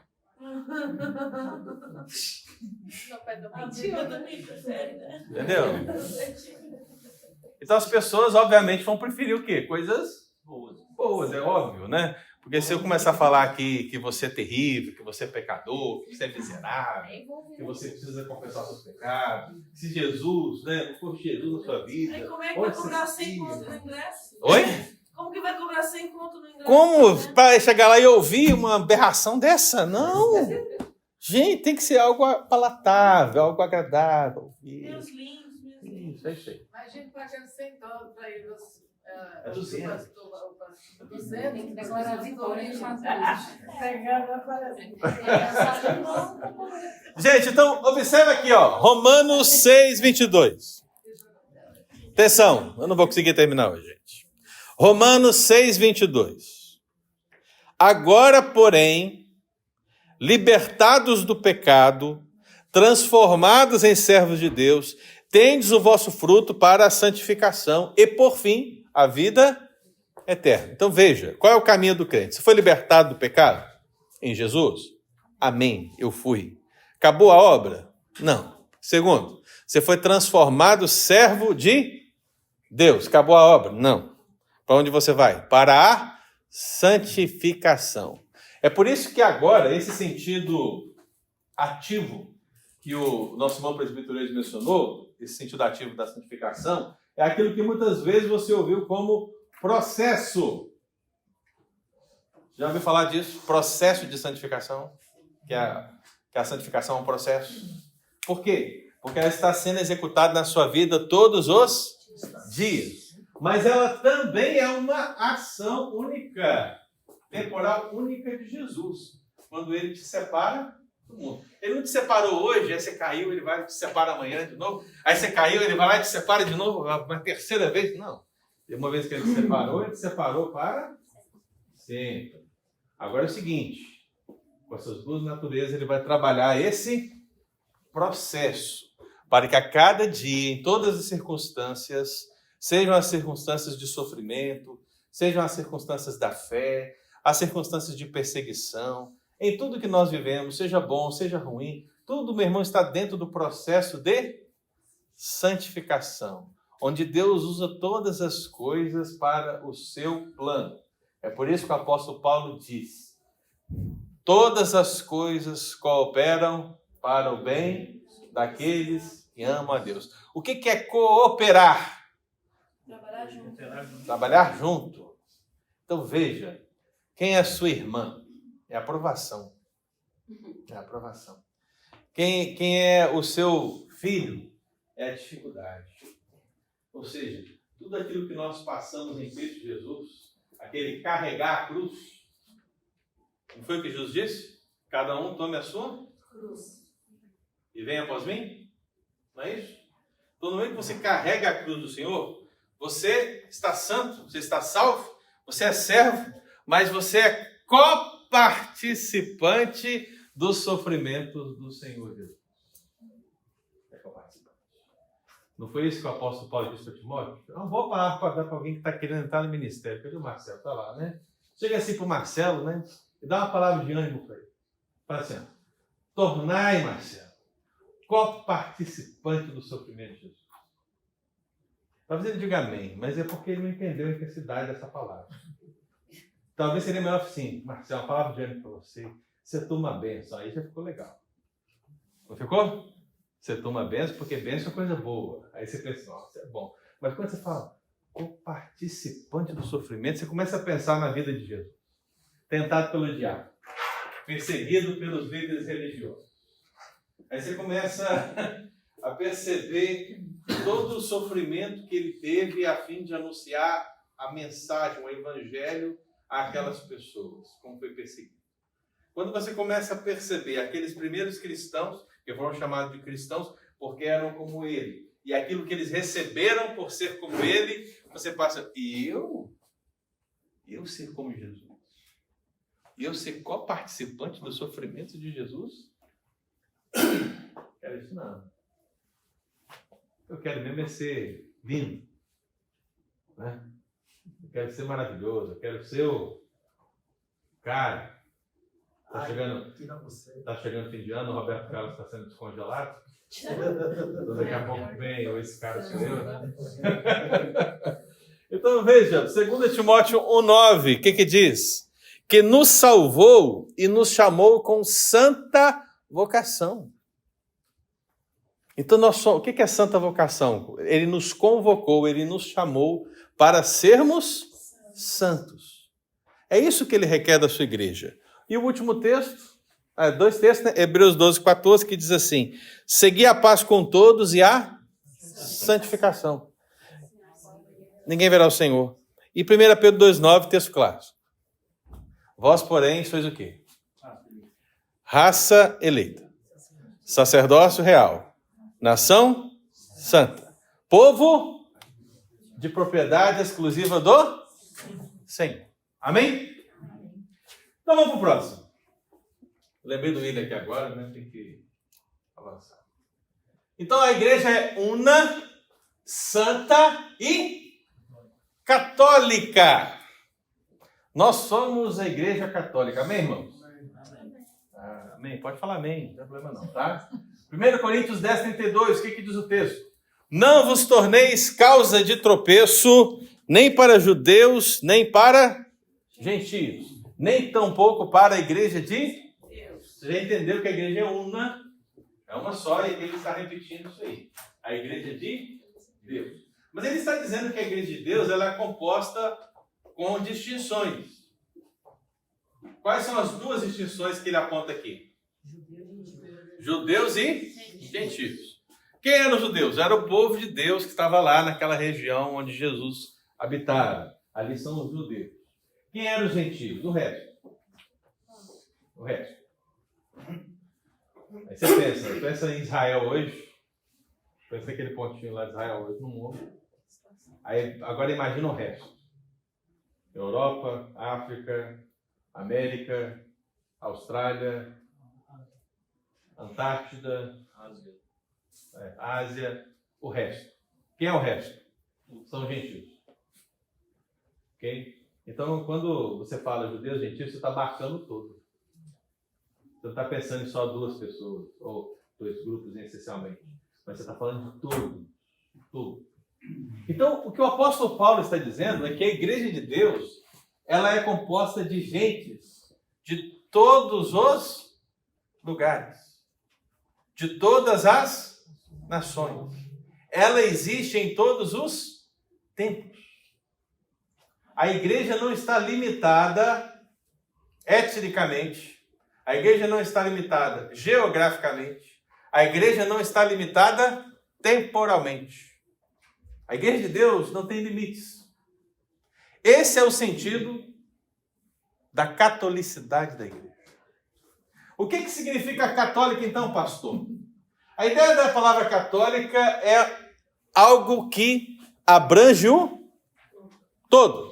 Entendeu? Então as pessoas, obviamente, vão preferir o quê? Coisas boas, é óbvio, né? Porque se eu começar a falar aqui que você é terrível, que você é pecador, que você é miserável, que você precisa confessar seus pecados, se Jesus, né, não for Jesus na sua vida... Aí como é que vai cobrar 100 conto no ingresso? Oi? Como que vai cobrar 100 conto no ingresso? Como? Para chegar lá e ouvir uma aberração dessa? Não! Gente, tem que ser algo palatável, algo agradável. Meus lindos, meus lindos. Isso, é isso aí. Mas a gente pagando $100 para ir É 200. Tem que declarar vitória em Jesus. Gente, então, observa aqui, ó, Romanos 6:22. Atenção, eu não vou conseguir terminar hoje, gente. Romanos 6:22. Agora, porém, libertados do pecado, transformados em servos de Deus, tendes o vosso fruto para a santificação e, por fim, a vida eterna. Então veja, qual é o caminho do crente? Você foi libertado do pecado? Em Jesus? Amém, eu fui. Acabou a obra? Não. Segundo, você foi transformado servo de Deus. Acabou a obra? Não. Para onde você vai? Para a santificação. É por isso que agora, esse sentido ativo que o nosso irmão presbítero Luiz mencionou, esse sentido ativo da santificação, é aquilo que muitas vezes você ouviu como processo. Já ouviu falar disso? Processo de santificação? Que a santificação é um processo. Por quê? Porque ela está sendo executada na sua vida todos os dias. Mas ela também é uma ação única, temporal única de Jesus. Quando ele te separa do mundo. Ele não te separou hoje, aí você caiu, ele vai te separar amanhã de novo. Aí você caiu, ele vai lá e te separa de novo, uma terceira vez. Não. E uma vez que ele te separou, ele te separou para sempre. Agora é o seguinte, com essas duas naturezas, ele vai trabalhar esse processo para que a cada dia, em todas as circunstâncias, sejam as circunstâncias de sofrimento, sejam as circunstâncias da fé, as circunstâncias de perseguição, em tudo que nós vivemos, seja bom, seja ruim, tudo, meu irmão, está dentro do processo de santificação, onde Deus usa todas as coisas para o seu plano. É por isso que o apóstolo Paulo diz: todas as coisas cooperam para o bem daqueles que amam a Deus. O que é cooperar? Trabalhar junto. Trabalhar junto. Então veja, quem é sua irmã? É a aprovação. É a aprovação. Quem é o seu filho? É a dificuldade. Ou seja, tudo aquilo que nós passamos em Cristo Jesus, aquele carregar a cruz, não foi o que Jesus disse? Cada um tome a sua cruz e venha após mim? Não é isso? Então, no momento que você carrega a cruz do Senhor, você está santo, você está salvo, você é servo, mas você é coparticipante dos sofrimentos do Senhor Jesus. É coparticipante. Não foi isso que o apóstolo Paulo disse para Timóteo? Não vou parar para dar para alguém que está querendo entrar no ministério. Cadê o Marcelo? Está lá, né? Chega assim para o Marcelo, né? E dá uma palavra de ânimo para ele. Fala assim, ó, tornai, Marcelo, coparticipante do sofrimento de Jesus. Talvez ele diga amém, mas é porque ele não entendeu a intensidade dessa palavra. Talvez seria melhor assim, Marcelo, uma palavra de ânimo para você. Você toma a bênção, aí já ficou legal. Não ficou? Você toma a bênção, porque bênção é coisa boa. Aí você pensa, nossa, é bom. Mas quando você fala, participante do sofrimento, você começa a pensar na vida de Jesus. Tentado pelo diabo, perseguido pelos líderes religiosos. Aí você começa a perceber todo o sofrimento que ele teve a fim de anunciar a mensagem, o evangelho àquelas pessoas, como foi perseguido. Quando você começa a perceber aqueles primeiros cristãos, que foram chamados de cristãos porque eram como ele, e aquilo que eles receberam por ser como ele, você passa, eu ser como Jesus? E eu ser co-participante do sofrimento de Jesus? Quero isso não. Eu quero mesmo é ser lindo, né? Eu quero ser maravilhoso, eu quero ser o cara. Tá chegando o fim de ano, o Roberto Carlos está sendo descongelado. Então, daqui a pouco vem esse cara sou eu, né? Então veja, 2 Timóteo 1,9, o que diz? Que nos salvou e nos chamou com santa vocação. Então nós somos, o que é santa vocação? Ele nos convocou, ele nos chamou para sermos santos. É isso que ele requer da sua igreja. E o último texto, 2 textos, né? Hebreus 12:14, que diz assim: segui a paz com todos e a santificação. Ninguém verá o Senhor. E 1 Pedro 2,9, texto claro. Vós, porém, sois o quê? Raça eleita, sacerdócio real, nação santa, povo de propriedade exclusiva do Senhor. Amém? Então vamos para o próximo. Lembrei do William aqui agora, né? Tem que avançar. Então a igreja é una, santa e católica. Nós somos a igreja católica. Amém, irmãos? Amém. Pode falar amém, não tem problema não, tá? 1 Coríntios 10:32, o que diz o texto? Não vos torneis causa de tropeço, nem para judeus, nem para gentios, nem tampouco para a igreja de Deus. Você já entendeu que a igreja é una, é uma só, e ele está repetindo isso aí. A igreja de Deus. Mas ele está dizendo que a igreja de Deus ela é composta com distinções. Quais são as duas distinções que ele aponta aqui? Judeus e gentios. Quem eram os judeus? Era o povo de Deus que estava lá naquela região onde Jesus habitava. Ali são os judeus. Quem eram os gentios? O resto. O resto. Aí você pensa em Israel hoje. Pensa naquele pontinho lá de Israel hoje no mundo. Aí, agora imagina o resto. Europa, África, América, Austrália, Antártida, Ásia, o resto. Quem é o resto? São os gentios. Ok? Então, quando você fala judeus e gentios, você está abarcando todo. Você não está pensando em só duas pessoas, ou dois grupos essencialmente. Mas você está falando de tudo. Tudo. Então, o que o apóstolo Paulo está dizendo é que a igreja de Deus, ela é composta de gentes de todos os lugares, de todas as nações. Ela existe em todos os tempos. A igreja não está limitada etnicamente, a igreja não está limitada geograficamente, a igreja não está limitada temporalmente. A igreja de Deus não tem limites. Esse é o sentido da catolicidade da igreja. O que significa católica então, pastor? A ideia da palavra católica é algo que abrange o todo.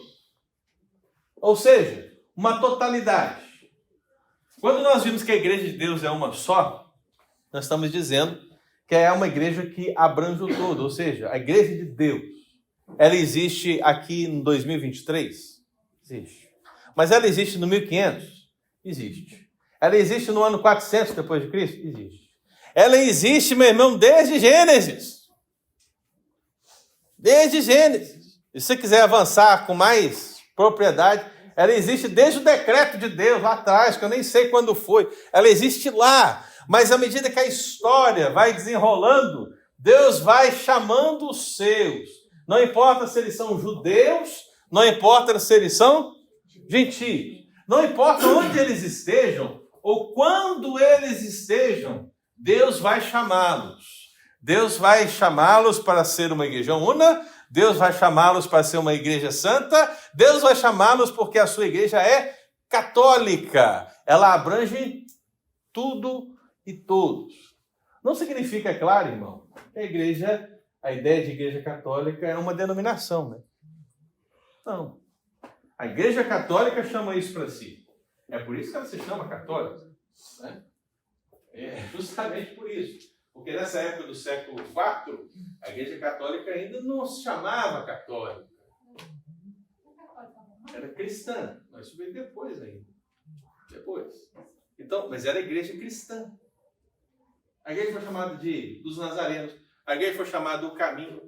Ou seja, uma totalidade. Quando nós vimos que a igreja de Deus é uma só, nós estamos dizendo que é uma igreja que abrange o todo. Ou seja, a igreja de Deus, ela existe aqui em 2023? Existe. Mas ela existe no 1500? Existe. Ela existe no ano 400 depois de Cristo? Existe. Ela existe, meu irmão, desde Gênesis. Desde Gênesis. E se você quiser avançar com mais propriedade, ela existe desde o decreto de Deus lá atrás, que eu nem sei quando foi. Ela existe lá. Mas à medida que a história vai desenrolando, Deus vai chamando os seus. Não importa se eles são judeus, não importa se eles são gentios. Não importa onde eles estejam ou quando eles estejam, Deus vai chamá-los. Deus vai chamá-los para ser uma igreja una, Deus vai chamá-los para ser uma igreja santa, Deus vai chamá-los porque a sua igreja é católica. Ela abrange tudo e todos. Não significa, é claro, irmão, que a ideia de igreja católica é uma denominação, né? Não. A igreja católica chama isso para si. É por isso que ela se chama católica, né? É justamente por isso. Porque nessa época do século IV, a igreja católica ainda não se chamava católica. Era cristã. Mas isso veio depois ainda. Depois. Então, mas era a igreja cristã. A igreja foi chamada dos nazarenos. A igreja foi chamada do caminho.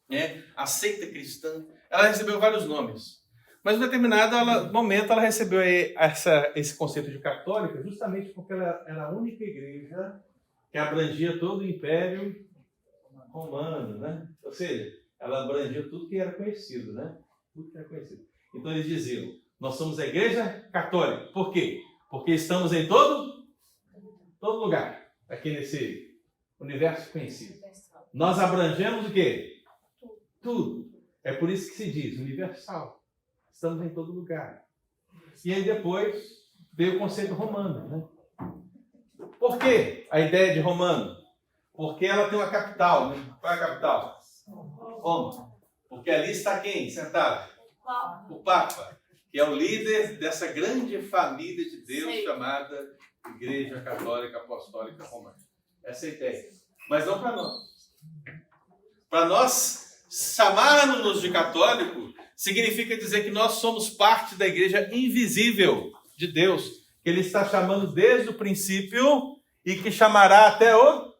Né? A seita cristã. Ela recebeu vários nomes. Mas em determinado momento ela recebeu esse conceito de católica justamente porque ela era a única igreja que abrangia todo o Império Romano, né? Ou seja, ela abrangia tudo que era conhecido, né? Tudo que era conhecido. Então eles diziam, nós somos a igreja católica. Por quê? Porque estamos em todo lugar, aqui nesse universo conhecido. Nós abrangemos o quê? Tudo. É por isso que se diz universal. Estamos em todo lugar. E aí depois veio o conceito romano, né? Por que a ideia de romano? Porque ela tem uma capital, né? Qual é a capital? Roma. Porque ali está quem sentado? O Papa, que é o líder dessa grande família de Deus chamada Igreja Católica Apostólica Romana. Essa é a ideia. Mas não para nós. Para nós, chamarmos-nos de católico significa dizer que nós somos parte da igreja invisível de Deus, que Ele está chamando desde o princípio e que chamará até o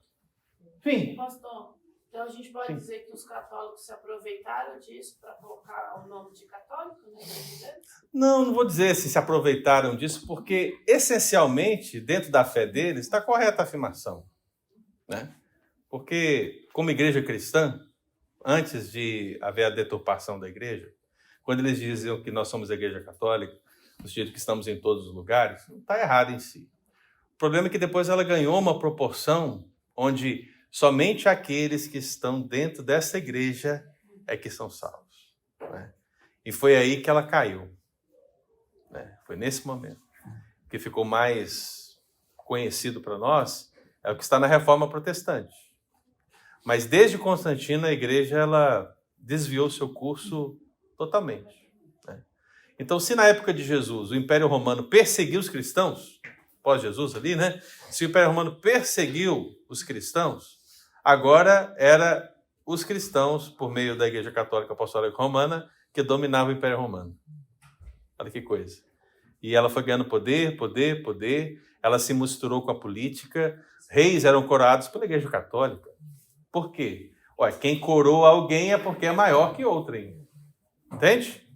fim. Pastor, então a gente pode dizer que os católicos se aproveitaram disso para colocar o nome de católico, né? Não vou dizer se aproveitaram disso, porque essencialmente, dentro da fé deles, está correta a afirmação, né? Porque, como igreja cristã, antes de haver a deturpação da igreja, quando eles diziam que nós somos a igreja católica, no sentido que estamos em todos os lugares, não está errado em si. O problema é que depois ela ganhou uma proporção onde somente aqueles que estão dentro dessa igreja é que são salvos, né? E foi aí que ela caiu, né? Foi nesse momento que ficou mais conhecido para nós, é o que está na Reforma Protestante. Mas desde Constantino a igreja ela desviou seu curso totalmente, né? Então, se na época de Jesus o Império Romano perseguiu os cristãos, pós-Jesus ali, né? Se o Império Romano perseguiu os cristãos, agora era os cristãos, por meio da Igreja Católica Apostólica Romana, que dominavam o Império Romano. Olha que coisa. E ela foi ganhando poder. Ela se misturou com a política. Reis eram coroados pela Igreja Católica. Por quê? Olha, quem coroa alguém é porque é maior que outrem. Entende?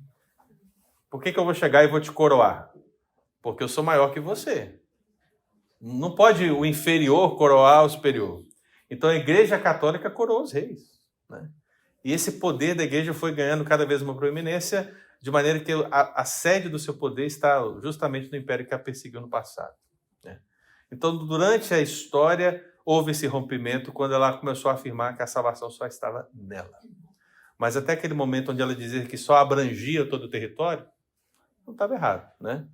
Por que eu vou chegar e vou te coroar? Porque eu sou maior que você. Não pode o inferior coroar o superior. Então a Igreja Católica coroou os reis, né? E esse poder da igreja foi ganhando cada vez uma proeminência, de maneira que a sede do seu poder está justamente no império que a perseguiu no passado, né? Então, durante a história, houve esse rompimento quando ela começou a afirmar que a salvação só estava nela. Mas até aquele momento onde ela dizia que só abrangia todo o território, não estava errado, né?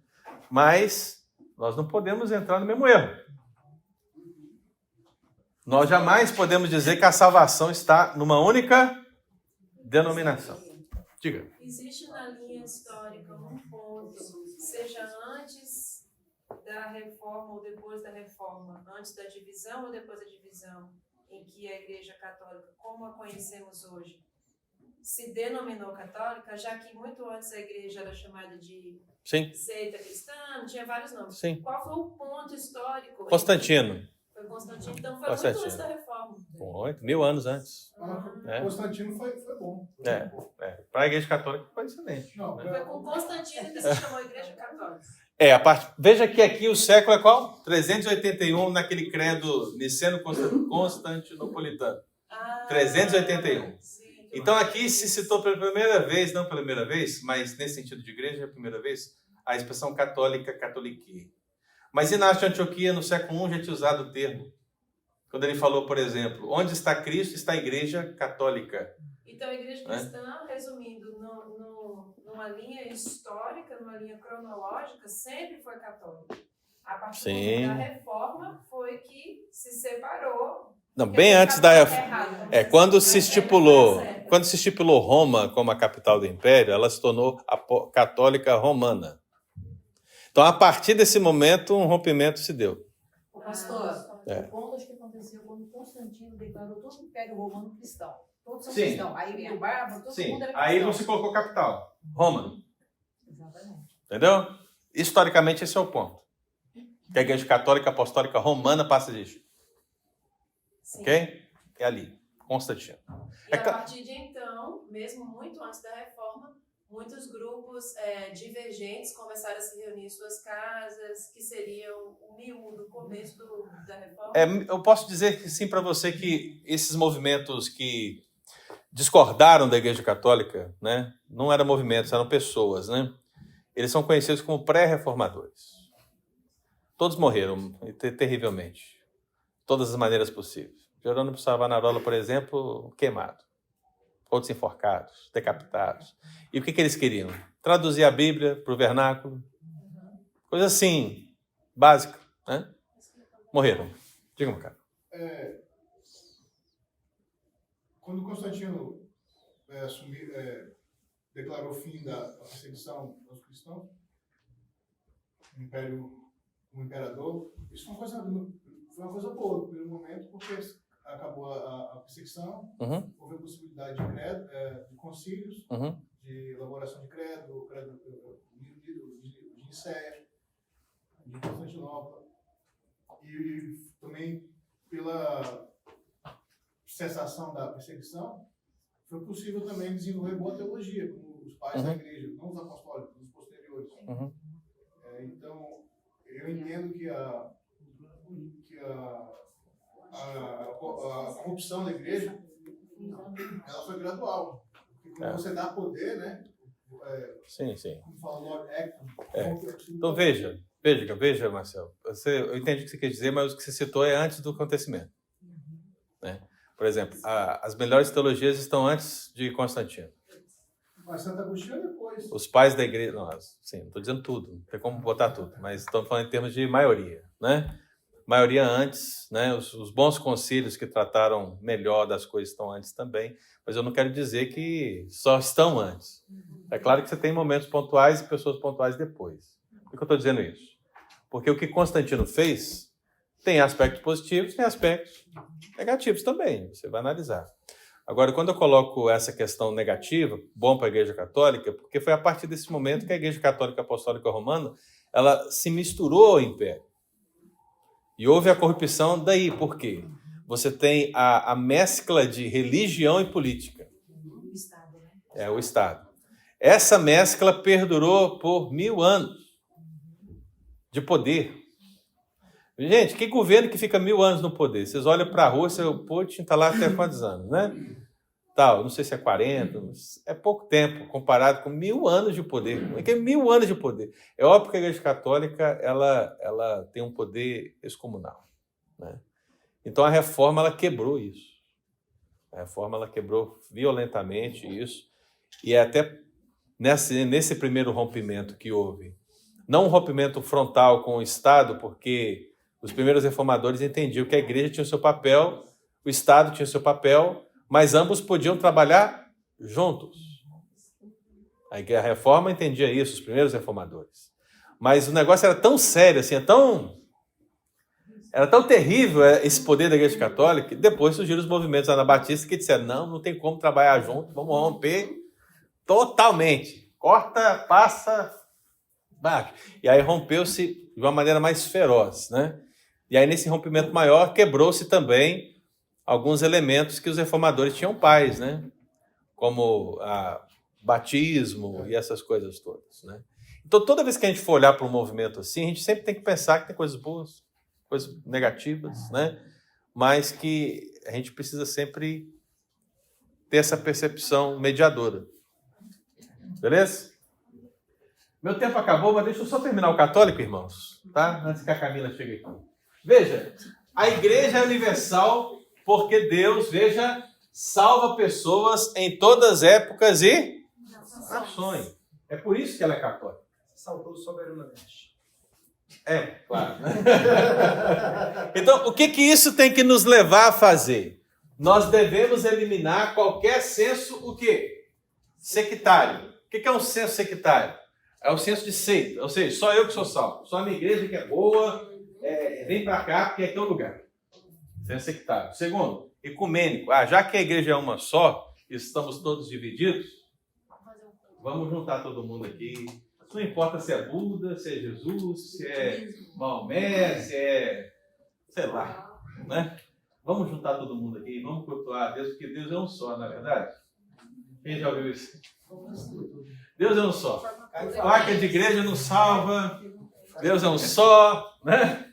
Mas nós não podemos entrar no mesmo erro. Nós jamais podemos dizer que a salvação está numa única denominação. Diga. Existe na linha histórica um ponto, seja antes da reforma ou depois da reforma, antes da divisão ou depois da divisão, em que a Igreja Católica, como a conhecemos hoje, se denominou católica, já que muito antes a igreja era chamada de seita cristã, tinha vários nomes. Sim. Qual foi o ponto histórico? Constantino. Foi Constantino, então foi muito antes da reforma. Muito, 1000 anos antes. Constantino foi bom. Para a Igreja Católica foi excelente. Não, Foi com Constantino que se chamou Igreja Católica. Veja que aqui o século é qual? 381, naquele credo niceno-constantinopolitano. 381. Sim. Então aqui se citou pela primeira vez, não pela primeira vez, mas nesse sentido de igreja, a primeira vez, a expressão católica, catolique. Mas Inácio de Antioquia, no século I, já tinha usado o termo. Quando ele falou, por exemplo, onde está Cristo, está a igreja católica. Então, a Igreja Cristã, resumindo, numa linha histórica, numa linha cronológica, sempre foi católica. A partir do momento da Reforma foi que se separou. Não, bem antes da Reforma. Quando se estipulou Roma como a capital do Império, ela se tornou a católica romana. Então, a partir desse momento, um rompimento se deu. Pastor, o ponto acho que aconteceu quando Constantino declarou todo o Império Romano cristão. Todos são Sim. cristãos. Aí o Bárbaro, todo mundo era cristão. Aí você colocou capital, Roma. Exatamente. Entendeu? Historicamente, esse é o ponto. Que a Igreja Católica Apostólica Romana passa a existir. Sim. Ok? É ali, Constantino. E a partir de então, mesmo muito antes da Reforma, muitos grupos divergentes começaram a se reunir em suas casas, que seriam o miúdo, o começo da Reforma. Eu posso dizer que sim para você que esses movimentos que discordaram da Igreja Católica, né, não eram movimentos, eram pessoas, né? Eles são conhecidos como pré-reformadores. Todos morreram terrivelmente, de todas as maneiras possíveis. Jerônimo Savonarola, por exemplo, queimado. Outros enforcados, decapitados. E o que eles queriam? Traduzir a Bíblia para o vernáculo. Coisa assim, básica, né? Morreram. Diga, meu cara. Quando Constantino declarou o fim da perseguição aos cristãos, o imperador, isso foi uma coisa boa no primeiro momento, porque acabou a perseguição, houve a possibilidade de credo, de concílios, de elaboração de credo de Nicéia, de Constantinopla, e também pela cessação da perseguição, foi possível também desenvolver boa teologia, como os pais da igreja, não os apostólicos, os posteriores. Então, eu entendo que a corrupção da igreja, ela foi gradual. Porque quando você dá poder, né? Sim. Como fala Lord Acton. Então veja, Marcelo. Eu entendi o que você quer dizer, mas o que você citou é antes do acontecimento. Né? Por exemplo, as melhores teologias estão antes de Constantino. Mas Santo Agostinho é depois. Os pais da igreja... Não estou dizendo tudo, não tem como botar tudo, mas estamos falando em termos de maioria, né? Maioria antes, né? Os bons concílios que trataram melhor das coisas estão antes também, mas eu não quero dizer que só estão antes. É claro que você tem momentos pontuais e pessoas pontuais depois. Por que eu estou dizendo isso? Porque o que Constantino fez tem aspectos positivos, tem aspectos negativos também, você vai analisar. Agora, quando eu coloco essa questão negativa, bom para a Igreja Católica, porque foi a partir desse momento que a Igreja Católica Apostólica Romana ela se misturou ao Império. E houve a corrupção daí, por quê? Você tem a mescla de religião e política. O Estado, né? É, o Estado. Essa mescla perdurou por 1000 anos de poder. Gente, que governo que fica 1000 anos no poder? Vocês olham para a Rússia, o Putin está lá até quantos anos, né? Não sei se é 40, é pouco tempo comparado com 1000 anos de poder. Como é que é 1000 anos de poder? É óbvio que a Igreja Católica ela tem um poder excomunal, né? Então a reforma ela quebrou isso. A reforma ela quebrou violentamente isso. E é até nesse primeiro rompimento que houve, não um rompimento frontal com o Estado, porque os primeiros reformadores entendiam que a Igreja tinha o seu papel, o Estado tinha o seu papel, mas ambos podiam trabalhar juntos. A Reforma entendia isso, os primeiros reformadores. Mas o negócio era tão sério, assim, era tão terrível esse poder da Igreja Católica, que depois surgiram os movimentos anabatistas que disseram, não tem como trabalhar junto, vamos romper totalmente. Corta, passa, bate. E aí rompeu-se de uma maneira mais feroz, né? E aí nesse rompimento maior quebrou-se também alguns elementos que os reformadores tinham paz, né? Como batismo e essas coisas todas, né? Então, toda vez que a gente for olhar para um movimento assim, a gente sempre tem que pensar que tem coisas boas, coisas negativas, né? Mas que a gente precisa sempre ter essa percepção mediadora. Beleza? Meu tempo acabou, mas deixa eu só terminar o católico, irmãos, tá? Antes que a Camila chegue aqui. Veja, a igreja é universal porque Deus, veja, salva pessoas em todas as épocas e nações. É por isso que ela é católica. Saltou soberanamente. É, claro. Então, o que isso tem que nos levar a fazer? Nós devemos eliminar qualquer senso, o quê? Sectário. O que é um senso sectário? É o senso de seita, ou seja, só eu que sou salvo, só a minha igreja que é boa, vem para cá porque aqui é o lugar. Senso sectário. Segundo, ecumênico. Já que a igreja é uma só, e estamos todos divididos, vamos juntar todo mundo aqui. Não importa se é Buda, se é Jesus, se é Maomé, se é... sei lá, né? Vamos juntar todo mundo aqui, vamos cultuar a Deus, porque Deus é um só, na verdade. Quem já ouviu isso? Deus é um só. Placa de igreja não salva. Deus é um só, né?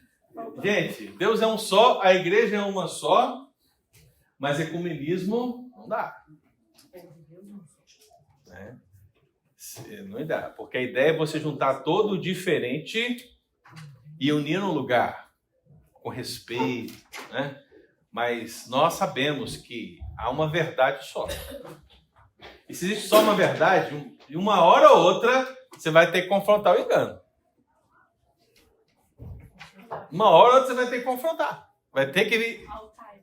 Gente, Deus é um só, a igreja é uma só, mas ecumenismo não dá. Né? Não dá, porque a ideia é você juntar todo o diferente e unir num lugar, com respeito, né? Mas nós sabemos que há uma verdade só. E se existe só uma verdade, de uma hora ou outra, você vai ter que confrontar o engano. Uma hora ou outra você vai ter que confrontar. Vai ter que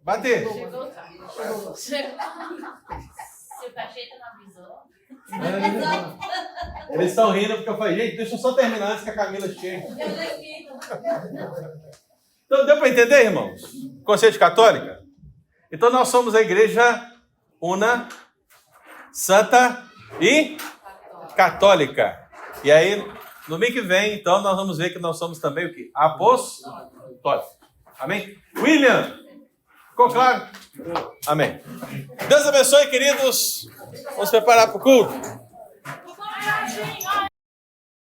bater. Se o cacheta não avisou. Eles estão rindo porque eu falei, gente, deixa eu só terminar antes que a Camila chegue. Então deu para entender, irmãos? Conceito católica? Então nós somos a igreja una, santa e católica. E aí, no mês que vem, então, nós vamos ver que nós somos também o quê? Apostólicos. Amém? William, ficou claro? Amém. Deus abençoe, queridos. Vamos preparar para o culto.